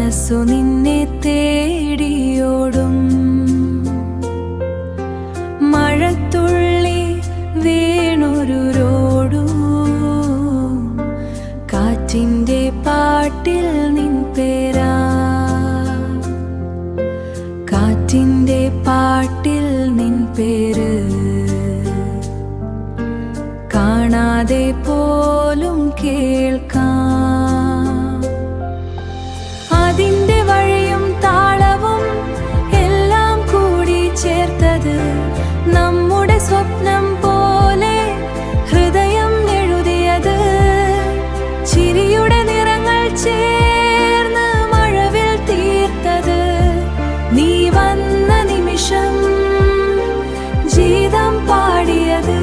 മനസ്സു നിന്നെ തേടിയോടും. മഴത്തുള്ളി വീണൊരു രോടു, കാറ്റിൻ്റെ പാട്ടിൽ നിൻ പേരാ, കാറ്റിൻ്റെ പാട്ടിൽ നിൻ പേര്. കാണാതെ പോലും കേൾക്കാം അതിൻ്റെ വഴിയും താളവും എല്ലാം കൂടി ചേർത്തത് നമ്മുടെ സ്വപ്നം പോലെ ഹൃദയം എഴുതിയത്. ചിരിയുടെ നിറങ്ങൾ ചേർന്ന് മഴവിൽ തീർത്തത്. നീ വന്ന നിമിഷം ജീവിതം പാടിയത്.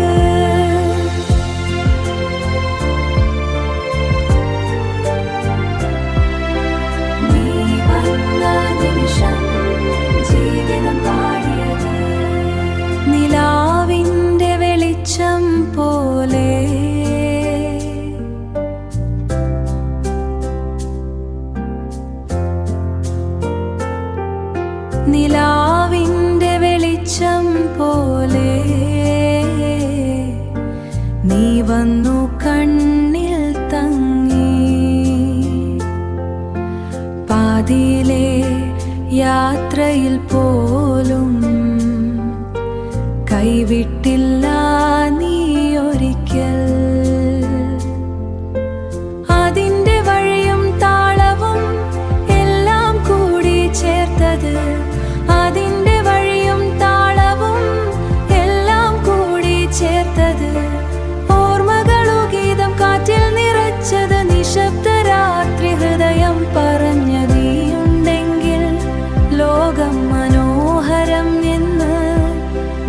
നിലാവിൻ്റെ വെളിച്ചം പോലെ നിലാവിൻ്റെ വെളിച്ചം പോലെ നീ വന്നു കണ്ണിൽ തങ്ങി. പാതിയിലെ യാത്രയിൽ പോലും കൈവിട്ടില്ല നീ ഒരിക്കൽ. അതിൻ്റെ വഴിയും താളവും എല്ലാം കൂടി ചേർത്തത്. അതിൻ്റെ വഴിയും താളവും എല്ലാം കൂടി ചേർത്തത്. ഓർമ്മകളു ഗീതം കാറ്റിൽ നിറച്ചത്. നിശബ്ദ രാത്രി ഹൃദയം പറഞ്ഞതീയുണ്ടെങ്കിൽ ലോകം മനോഹരം എന്ന്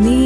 നീ